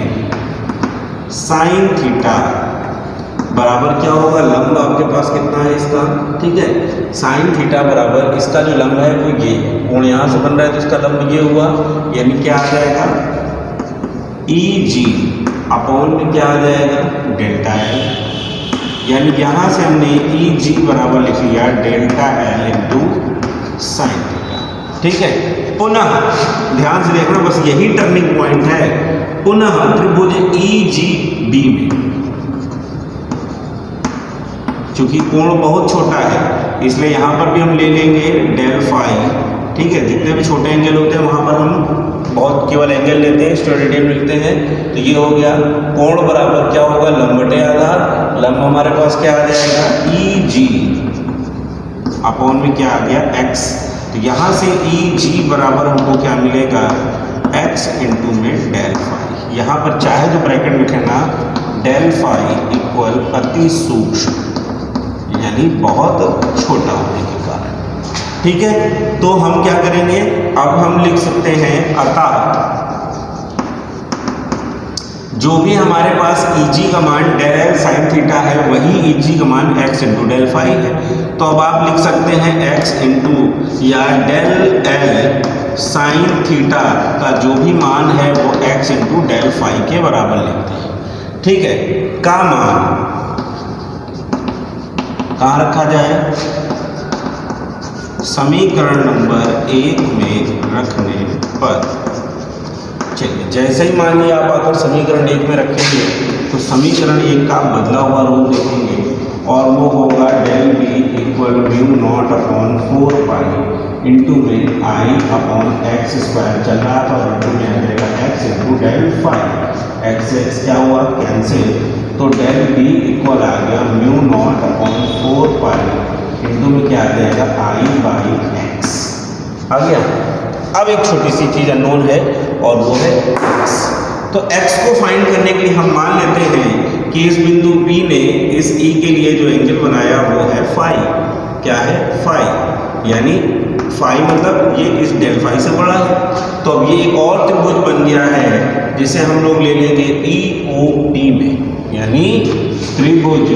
साइन थीटा बराबर क्या होगा, लंब आपके पास कितना है इसका, ठीक है, साइन थीटा बराबर इसका जो लंब है वो ये कोण यहाँ से बन रहा है तो इसका लंब ये हुआ, यानी क्या आ जाएगा, EG अपॉन में क्या आ जाएगा, डेल्टा L। यानी यहाँ से हमने EG बराबर लिख लिया delta L into sine theta. ठीक है, पुनः ध्यान से देखना, बस यही टर्निंग पॉइंट है। पुनः त्रिभुज EGB में, चूंकि कोण बहुत छोटा है इसलिए यहाँ पर भी हम ले लेंगे डेल फाई। ठीक है, जितने भी छोटे एंगल होते हैं वहाँ पर हम बहुत केवल एंगल लेते हैं, स्टेरेडियन मिलते हैं। तो ये हो गया, कोण बराबर क्या होगा, लंब बटे आधार। लंब हमारे पास क्या आ जाएगा, EG अपॉन में क्या आ गया, x। तो यहाँ से EG बराबर हमको क्या मिलेगा, x इंटू में डेल फाई। यहाँ पर चाहे तो ब्रैकेट में लिखना डेल फाई इक्वल अति सूक्ष्म, यानी बहुत छोटा होने के कारण। ठीक है, तो हम क्या करेंगे, अब हम लिख सकते हैं, अतः जो भी हमारे पास EG का मान डेल L साइन थीटा है वही EG का मान x इंटू डेल फाई है। तो अब आप लिख सकते हैं x इंटू या डेल L साइन थीटा का जो भी मान है वो x इंटू डेल फाई के बराबर लिखते हैं। ठीक है, का मान कहाँ रखा जाए, समीकरण नंबर 1 में रखने पर। चलिए, जैसे ही मानिए आप अगर समीकरण 1 में रखेंगे तो समीकरण 1 का बदला हुआ रूप देखेंगे और वो होगा del B equal mu not upon 4 pi into में आई अपॉन एक्स स्क्वायर चल रहा था और इंटू में आ जाएगा x into del phi. X क्या हुआ कैंसिल, तो डेल बी इक्वल आ गया mu not upon 4 pi into में क्या आ जाएगा आई बाई एक्स आ गया। अब एक छोटी सी चीज़ अननोन है और वो है x। तो x को फाइंड करने के लिए हम मान लेते हैं कि इस बिंदु P ने इस E के लिए जो एंगल बनाया वो है फाई। क्या है फाई, यानी फाई मतलब ये इस डेल फाई से बड़ा है। तो अब ये एक और त्रिभुज बन गया है जिसे हम लोग ले लेंगे EOP में, यानी त्रिभुज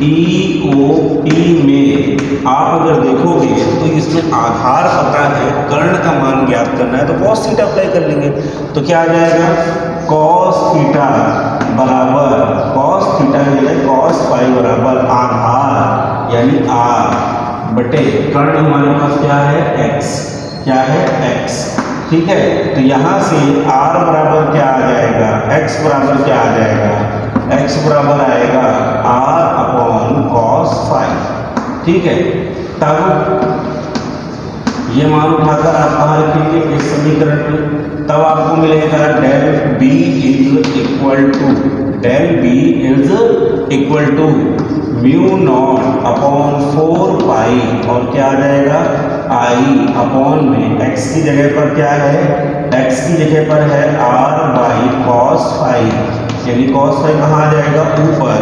EOP में आप अगर देखोगे तो इसमें आधार पता है, कर्ण का मान ज्ञात करना है, तो cos थीटा अप्लाई कर लेंगे। तो क्या आ जाएगा cos थीटा बराबर cos थीटा cos फाई बराबर आधार यानी r बटे कर्ण हमारे पास क्या है x, क्या है x। ठीक है, तो यहाँ से r बराबर क्या आ जाएगा, x बराबर क्या आ जाएगा, x बराबर आएगा r अपॉन cos फाई। ठीक है, तब ये मान उठाकर आप कहाँ रखेंगे इस समीकरण में, तब आपको मिलेगा del b is equal to mu not upon 4 pi और क्या आ जाएगा i अपॉन में x की जगह पर क्या है, x की जगह पर है r बाई cos फाई, यानी cos फाई कहाँ आ जाएगा ऊपर।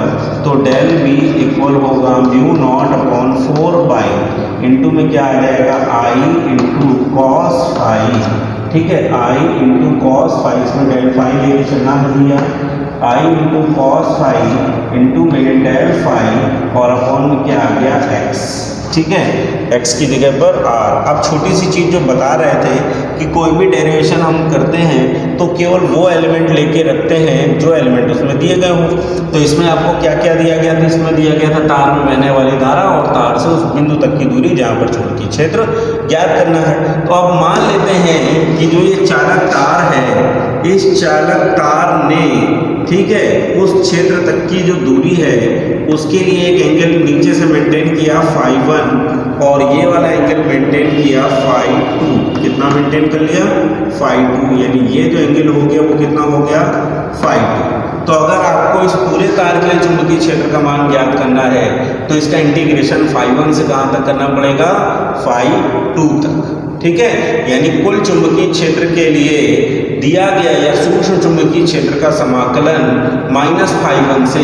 तो डेल बी इक्वल होगा mu not upon 4 pi into में क्या आ जाएगा i इंटू कॉस फाई। ठीक है, i इंटू कॉस फाई, इसमें डेल फाई लेके चलना है भैया, i into cos phi into में डेल फाई और अपॉन में क्या आ गया x। ठीक है, x की जगह पर r। अब छोटी सी चीज़ जो बता रहे थे कि कोई भी डेरिवेशन हम करते हैं तो केवल वो एलिमेंट लेके रखते हैं जो एलिमेंट उसमें दिए गए हों। तो इसमें आपको क्या क्या दिया गया था, इसमें दिया गया था तार में बहने वाली धारा और तार से उस बिंदु तक की दूरी जहाँ पर चुंबकीय क्षेत्र ज्ञात करना है। तो अब मान लेते हैं कि जो ये चालक तार है, इस चालक तार ने ठीक है उस क्षेत्र तक की जो दूरी है उसके लिए एक एंगल नीचे से मेंटेन किया फाई 1 और ये वाला एंगल मेंटेन किया फाई 2। कितना मेंटेन कर लिया फाई 2, यानी ये जो एंगल हो गया वो कितना हो गया फाई 2। तो अगर आपको इस पूरे तार के लिए चुंबकीय क्षेत्र का मान ज्ञात करना है तो इसका इंटीग्रेशन फाई 1 से कहाँ तक करना पड़ेगा फाई 2 तक। ठीक है, यानी कुल चुंबकीय क्षेत्र के लिए दिया गया या सूक्ष्म चुंबकीय क्षेत्र का समाकलन माइनस फाई 1 से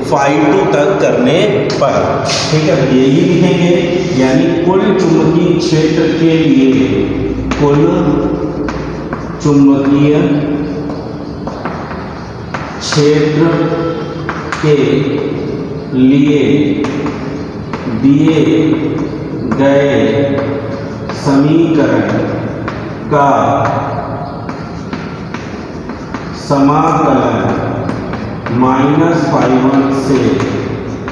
फाई 2 तक करने पर। ठीक है, यही लिखेंगे, यानी कुल चुंबकीय क्षेत्र के लिए, कुल चुंबकीय क्षेत्र के लिए दिए गए समीकरण का समाकलन माइनस फाई 1 से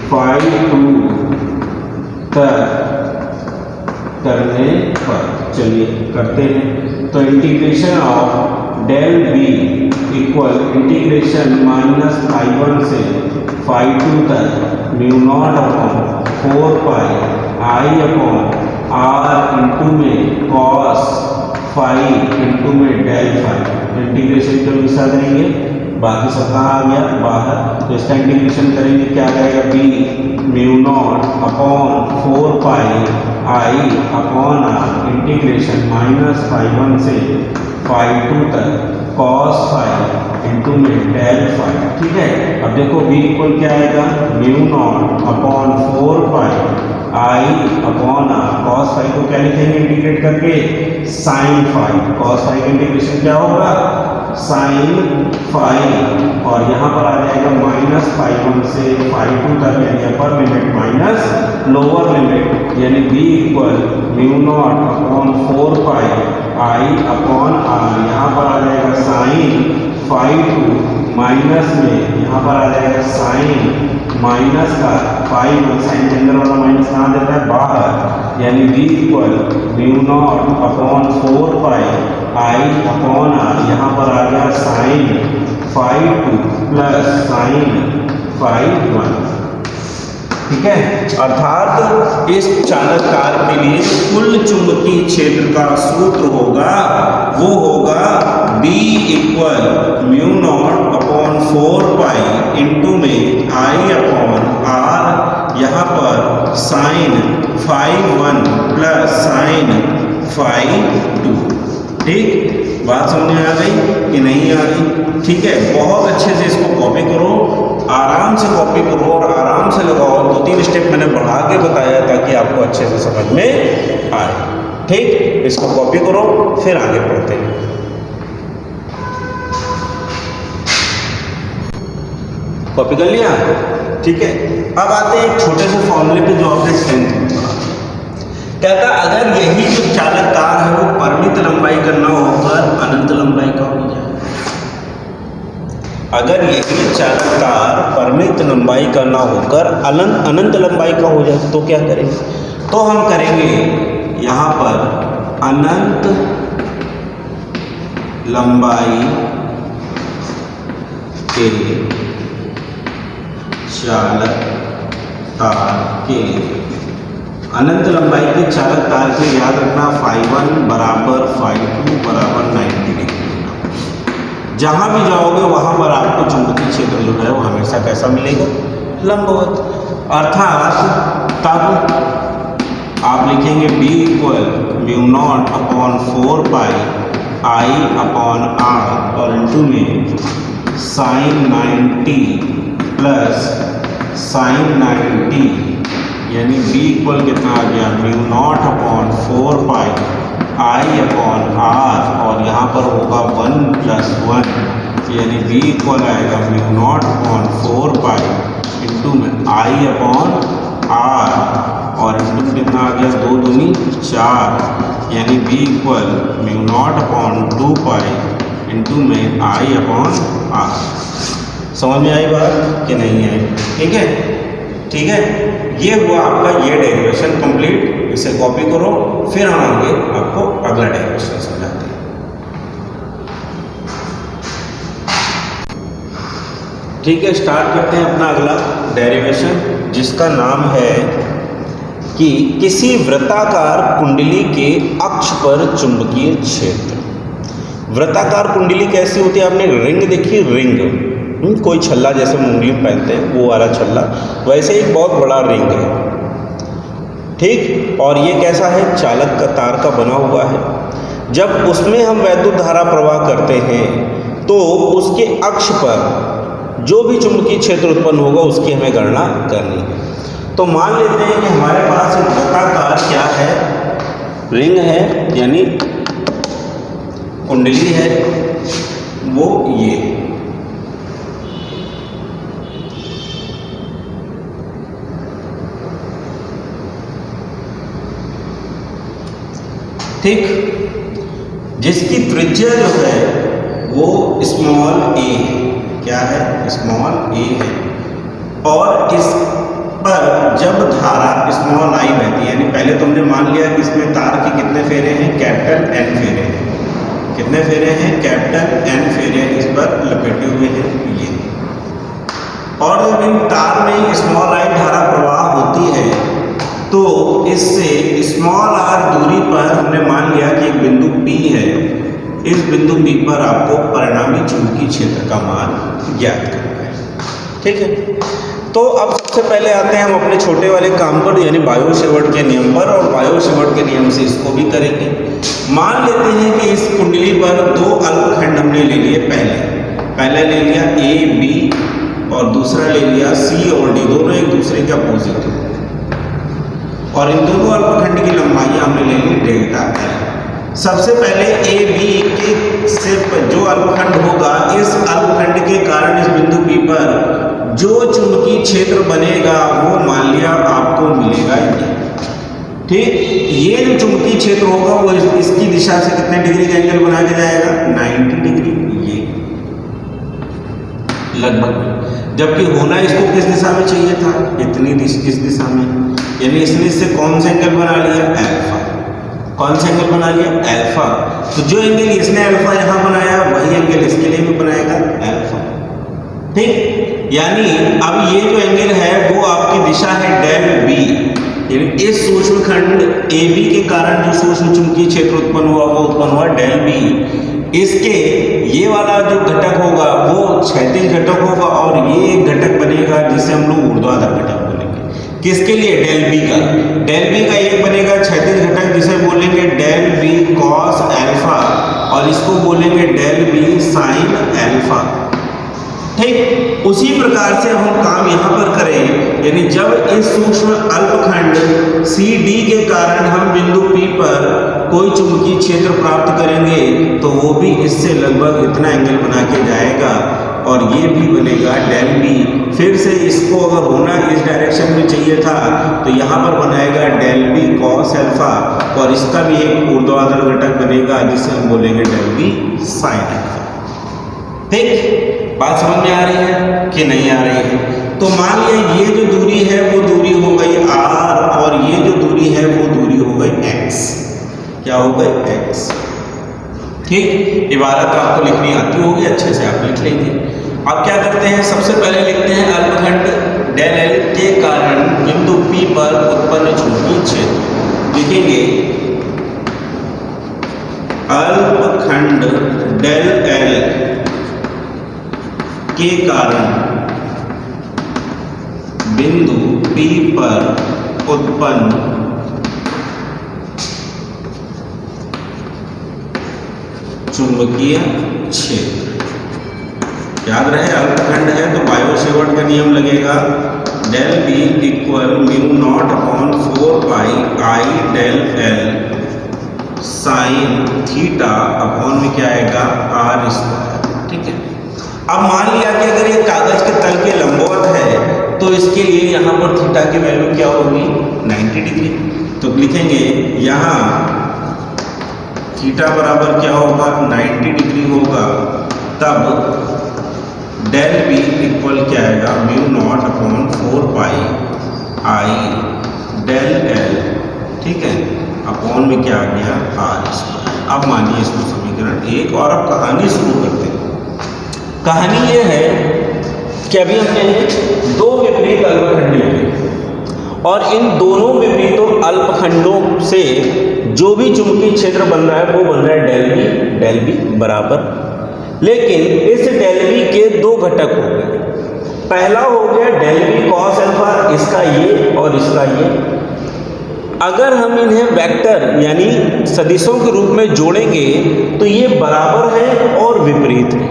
फाई 2 तक करने पर। चलिए करते हैं, तो integration of del B equal integration minus phi 1 से फाई 2 तक mu not upon 4 pi I upon r into में कॉस फाई इंटू में डेल फाई। इंटीग्रेशन को हिस्सा करेंगे, बाकी सब कहाँ आ गया बाहर, तो इसका इंटीग्रेशन करेंगे क्या आएगा b mu not upon 4 pi I upon r integration minus phi 1 से फाई 2 तक कॉस फाई इंटू में डेल फाई। ठीक है, अब देखो बी इक्वल क्या आएगा mu not upon 4 pi I upon r, cos phi को क्या लिखेंगे इंटीग्रेट करके साइन फाई। कॉस फाई का इंटीग्रेशन क्या होगा साइन फाई और यहाँ पर आ जाएगा माइनस फाई 1 से फाई 2 तक, यानी upper limit minus lower limit, यानी B equal mu not upon 4 pi I upon are. यहाँ पर आ जाएगा साइन फाई 2 माइनस में यहाँ पर आ जाएगा साइन माइनस का फाई 1, साइन के अंदर वाला माइनस कहाँ देता है बाहर, यानी B equal mu not upon 4 pi I upon are. यहाँ पर आ गया sine phi 2 plus sine phi 1। ठीक है, अर्थात इस चालक तार के लिए कुल चुंबकीय क्षेत्र का सूत्र होगा, वो होगा B equal mu not upon 4 pi into में I अपॉन R, यहाँ पर sine phi 1 plus sine phi 2। ठीक, बात समझ में आ गई कि नहीं आ गई? ठीक है, बहुत अच्छे से इसको कॉपी करो, आराम से कॉपी करो और आराम से लगाओ। 2-3 स्टेप मैंने बढ़ा के बताया ताकि आपको अच्छे से समझ में आए। ठीक, इसको कॉपी करो, फिर आगे पढ़ते हैं। कॉपी कर लिया? ठीक है, अब आते हैं एक छोटे से फॉर्मूले पे जो आपने 10th में पढ़ा। कहता अगर यही जो चालक तार है वो परिमित लंबाई का न होकर अनंत लंबाई का हो जाए, अगर यही चालक तार परिमित लंबाई का ना होकर अनंत लंबाई का हो जाए तो क्या करेंगे? तो हम करेंगे यहाँ पर अनंत लंबाई के चालक तार के, अनंत लंबाई के चालक तार के याद रखना φ1 बराबर φ2 बराबर 90 डिग्री। जहाँ भी जाओगे वहाँ पर आपको चुंबकीय क्षेत्र जो है वो हमेशा कैसा मिलेगा? लंबवत। अर्थात तब आप लिखेंगे B equal mu not upon 4 pi I upon R और इंटू में साइन 90 प्लस साइन 90, यानी B इक्वल कितना आ गया? Mu not upon 4 pi I upon R और यहाँ पर होगा 1 प्लस 1, यानी B इक्वल आएगा mu not upon 4 pi into में I अपॉन R और इंटू कितना आ गया? 2 दूनी 4, यानी B equal mu not upon 2 pi into में I अपॉन R। समझ में आई बात कि नहीं आई? ठीक है, ठीक है, ये हुआ आपका ये डेरिवेशन कंप्लीट। इसे कॉपी करो, फिर हम आगे आपको अगला डेरिवेशन समझाते हैं। ठीक है, स्टार्ट करते हैं अपना अगला डेरिवेशन, जिसका नाम है कि किसी वृत्ताकार कुंडली के अक्ष पर चुंबकीय क्षेत्र। वृत्ताकार कुंडली कैसी होती है? आपने रिंग देखी? रिंग कोई छल्ला जैसे मुंगली में पहनते हैं वो वाला छल्ला, वैसे एक बहुत बड़ा रिंग है। ठीक, और ये कैसा है? चालक का तार का बना हुआ है। जब उसमें हम वैद्युत धारा प्रवाह करते हैं तो उसके अक्ष पर जो भी चुंबकीय क्षेत्र उत्पन्न होगा उसकी हमें गणना करनी है। तो मान लेते हैं कि हमारे पास एक वृत्ताकार क्या है? रिंग है, यानी कुंडली है, वो ये है। ठीक, जिसकी त्रिज्या जो है वो स्मॉल a है। क्या है? स्मॉल a है। और इस पर जब धारा स्मॉल i बहती है, यानी पहले तुमने मान लिया कि इसमें तार के कितने फेरे हैं? कैपिटल N फेरे हैं। कितने फेरे हैं? कैपिटल N फेरे इस पर लपेटे हुए हैं ये। और जब इन तार में स्मॉल i धारा प्रवाह होती है तो इससे स्मॉल r दूरी पर हमने मान लिया कि एक बिंदु P है। इस बिंदु P पर आपको परिणामी चुंबकीय क्षेत्र का मान ज्ञात करना है। ठीक है, तो अब सबसे पहले आते हैं हम अपने छोटे वाले काम पर, यानी बायो-सेवर्ट के नियम पर, और बायो-सेवर्ट के नियम से इसको भी करेंगे। मान लेते हैं कि इस कुंडली पर 2 अल्पखंड हमने ले लिए। पहला ले लिया A B और दूसरा ले लिया C और D, दोनों एक दूसरे के अपोजिट है। और इन दोनों अल्पखंड की लंबाई हमने ले ली डेल्टा L। सबसे पहले ए बी के सिर्फ जो अल्पखंड होगा, इस अल्पखंड के कारण इस बिंदु P पर जो चुंबकीय क्षेत्र बनेगा वो मान लिया आपको मिलेगा ये। ठीक, ये जो चुंबकीय क्षेत्र होगा वो इसकी दिशा से कितने डिग्री का एंगल बना के जाएगा? 90 डिग्री, ये लगभग। जबकि होना इसको किस दिशा में चाहिए था? इस दिशा में, यानी इसने इससे कौन सा एंगल बना लिया? अल्फा। कौन सा एंगल बना लिया? अल्फा। तो जो एंगल इसने अल्फा यहाँ बनाया वही एंगल इसके लिए भी बनाएगा अल्फा। ठीक, यानी अब ये जो एंगल है वो आपकी दिशा है डेल बी, यानी इस सूक्ष्म खंड ए बी के कारण जो सूक्ष्म चुंबकीय क्षेत्र उत्पन्न हुआ वो उत्पन्न हुआ डेल बी। इसके ये वाला जो घटक होगा वो क्षैतिज घटक होगा और ये एक घटक बनेगा जिसे हम लोग ऊर्ध्वाधर घटक बोलेंगे। किसके लिए? डेल बी का। डेल बी का एक बनेगा क्षैतिज घटक जिसे बोलेंगे डेल बी कॉस एल्फा और इसको बोलेंगे डेल बी साइन एल्फा। ठीक उसी प्रकार से हम काम यहाँ पर करें, यानी जब इस सूक्ष्म अल्पखंड सी डी के कारण हम बिंदु P पर कोई चुंबकीय क्षेत्र प्राप्त करेंगे तो वो भी इससे लगभग इतना एंगल बना के जाएगा और ये भी बनेगा डेल बी। फिर से इसको अगर होना इस डायरेक्शन में चाहिए था तो यहाँ पर बनाएगा डेल बी कॉस एल्फा और इसका भी एक ऊर्ध्वाधर घटक बनेगा जिसे हम बोलेंगे डेल बी साइन एल्फा। ठीक, बात समझ में आ रही है कि नहीं आ रही है? तो मान लिया ये जो दूरी है वो दूरी हो गई r और ये जो दूरी है वो दूरी हो गई x। क्या हो गई? x। ठीक, इबारत आपको लिखनी आती होगी, अच्छे से आप लिख लेंगे। अब क्या करते हैं, सबसे पहले लिखते हैं अल्पखंड डेल एल के कारण बिंदु P पर उत्पन्न चुंबकीय क्षेत्र। लिखेंगे अल्पखंड डेल एल के कारण बिंदु P पर उत्पन्न चुंबकीय क्षेत्र। याद रहे अल्पखंड है तो बायो सेवर्ट का नियम लगेगा, del B equal mu not upon 4 pi I del L sine theta upon में क्या आएगा आर स्क्वायर। ठीक है, अब मान लिया कि अगर ये कागज के तल के लंबवत है तो इसके लिए यहाँ पर थीटा की वैल्यू क्या होगी? 90 डिग्री। तो लिखेंगे यहाँ थीटा बराबर क्या होगा? 90 डिग्री होगा। तब डेल बी इक्वल क्या आएगा? Mu not upon 4 pi I del l, ठीक है, अपॉन में क्या आ गया? R square. अब मानिए इसको समीकरण 1 और अब कहानी शुरू करते हैं। कहानी ये है कि अभी हमने दो विपरीत अल्पखंड लिए और इन दोनों विपरीतों अल्पखंडों से जो भी चुंबकीय क्षेत्र बन रहा है वो बन रहा है डेल बी बराबर। लेकिन इस डेल बी के दो घटक हो गए। पहला हो गया डेल बी कॉस अल्फा, इसका ये और इसका ये। अगर हम इन्हें वेक्टर यानी सदिशों के रूप में जोड़ेंगे तो ये बराबर है और विपरीत है,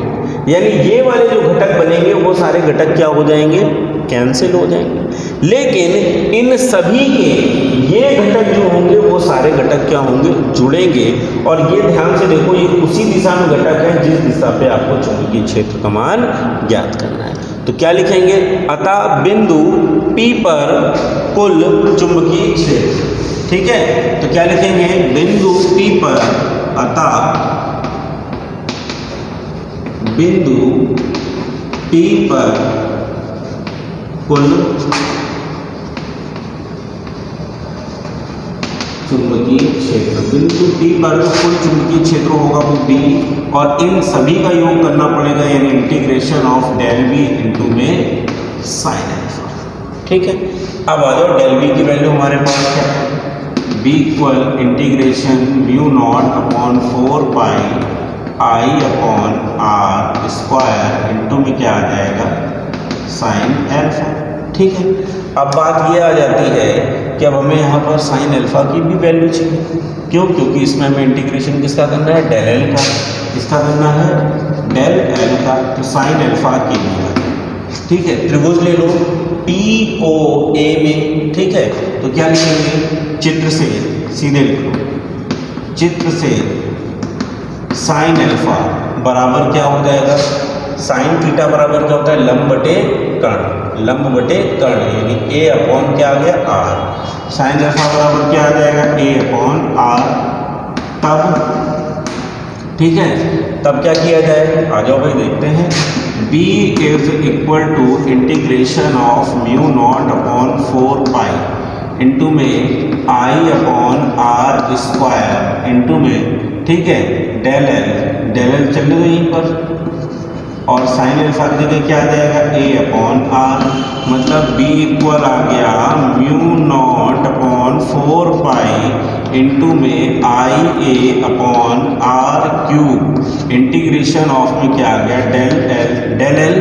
यानी ये वाले जो घटक बनेंगे वो सारे घटक क्या हो जाएंगे? कैंसिल हो जाएंगे। लेकिन इन सभी के ये घटक जो होंगे वो सारे घटक क्या होंगे? जुड़ेंगे। और ये ध्यान से देखो, ये उसी दिशा में घटक है जिस दिशा पे आपको चुंबकीय क्षेत्र का मान ज्ञात करना है। तो क्या लिखेंगे? अतः बिंदु P पर कुल चुंबकीय क्षेत्र। ठीक है, तो क्या लिखेंगे? बिंदु P पर अतः बिंदु P पर कुल चुंबकीय क्षेत्र। बिंदु P पर जो कुल चुंबकीय क्षेत्र होगा वो B और इन सभी का योग करना पड़ेगा, यानी integration of del b into में साइन एल्फा। ठीक है, अब आ जाओ डेल बी की वैल्यू हमारे पास क्या है? B equal integration mu not upon 4 pi I upon r square into में क्या आ जाएगा? Sine alpha. ठीक है, अब बात ये आ जाती है कि अब हमें यहाँ पर साइन एल्फा की भी वैल्यू चाहिए। क्यों? क्योंकि इसमें हमें इंटीग्रेशन किसका करना है? डेल एल का। किसका करना है? डेल एल का। तो साइन एल्फा की लिए, ठीक है, त्रिभुज ले लो पी ओ ए में। ठीक है, तो क्या लिखेंगे? चित्र से सीधे लिख लो, चित्र से साइन एल्फा बराबर क्या हो जाएगा? साइन थीटा बराबर क्या होता है? लंब बटे कर्ण। लंब बटे कर्ण यानी ए अपॉन क्या आ गया? आर। साइन एल्फा बराबर क्या आ जाएगा? A upon are. तब ठीक है, तब क्या किया जाए? आ जाओ भाई देखते हैं। B is equal to integration of mu not upon 4 pi into में i upon r square into में, ठीक है, डेल एल। डेल एल चल दो यहीं पर, और साइन अल्फा की जगह क्या आ जाएगा ए अपॉन आर, मतलब बी इक्वल आ गया mu not upon 4 pi into में I A upon R cube integration of में क्या आ गया डेल एल,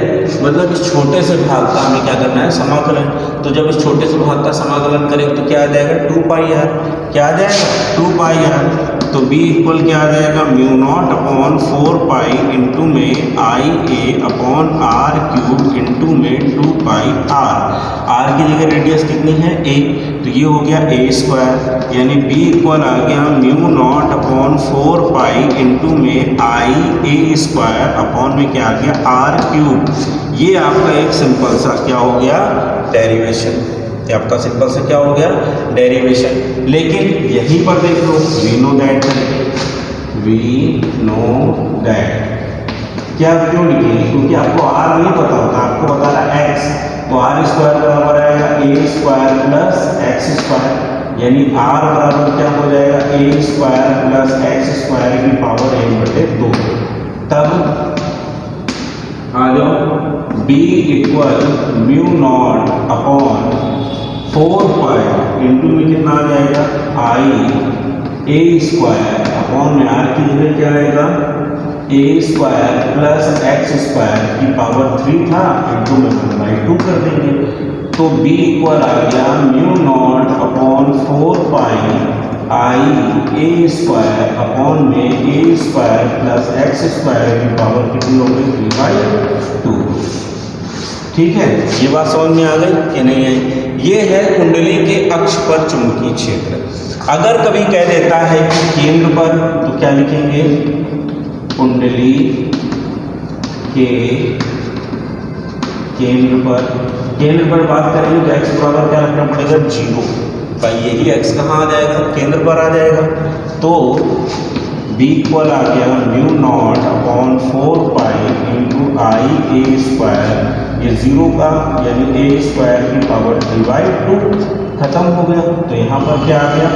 मतलब इस छोटे से भाग का हमें क्या करना है समाकलन। तो जब इस छोटे से भाग का समाकलन करेंगे तो क्या आ जाएगा 2 पाई आर, क्या आ जाएगा 2 पाई आर। तो b इक्वल क्या आ जाएगा mu naught upon 4 pi into में I A upon R cube into में 2 पाई आर की जगह रेडियस कितनी है a, तो ये हो गया a स्क्वायर, यानी b इक्वल आ गया mu not upon 4 pi into में आई ए स्क्वायर अपॉन में क्या आ गया आर क्यूब। ये आपका एक सिंपल सा क्या हो गया डेरिवेशन, ये आपका सिंपल से क्या हो गया डेरिवेशन। लेकिन यहीं पर देख लो वी नो दैट क्या क्यों लिखेंगे, क्योंकि आपको आर नहीं पता होता, आपको बता रहा एक्स, तो आर स्क्वायर बराबर आएगा ए स्क्वायर प्लस एक्स स्क्वायर, यानी आर बराबर क्या हो जाएगा ए स्क्वायर प्लस एक्स स्क्वायर की पावर n/2। तब आ जाओ b equal mu not upon 4 pi into में कितना आ जाएगा आई ए स्क्वायर अपॉन में आर की जगह क्या आएगा ए स्क्वायर प्लस एक्स स्क्वायर की पावर 3 था इंटू में 1/2 कर देंगे। तो b इक्वल आ गया mu not upon 4 pi I A square upon में ए स्क्वायर प्लस एक्स स्क्वायर की पावर कितनी हो गई 3/2। ठीक है, ये बात समझ में आ गई कि नहीं आई। ये है कुंडली के अक्ष पर चुंबकीय क्षेत्र। अगर कभी कह देता है कि केंद्र पर, तो क्या लिखेंगे कुंडली के केंद्र पर बात करेंगे तो एक्स बराबर क्या रखना पड़ेगा 0, भाई यही एक्स कहाँ आ जाएगा केंद्र पर आ जाएगा। तो b इक्वल आ गया mu not upon 4 pi into I A square, ये 0 का यानी ए स्क्वायर की पावर 3/2 खत्म हो गया। तो यहाँ पर क्या आ गया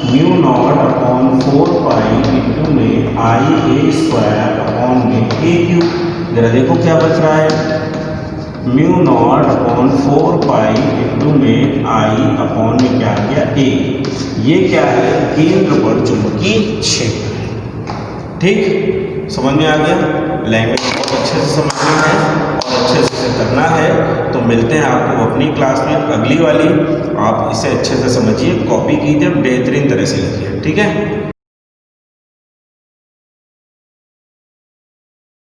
mu not upon 4 pi into में आई ए स्क्वायर अपॉन में ए क्यूब। जरा देखो क्या बच रहा है mu naught upon 4 pi into में आई अपॉन में क्या आ गया ए। ये क्या है केंद्र पर चुंबकीय क्षेत्र। ठीक, समझ में आ गया। लैंग्वेज बहुत अच्छे से समझना है और अच्छे से करना है। तो मिलते हैं आपको अपनी क्लास में अगली वाली। आप इसे अच्छे से समझिए, कॉपी कीजिए, बेहतरीन तरह से लिखिए। ठीक है।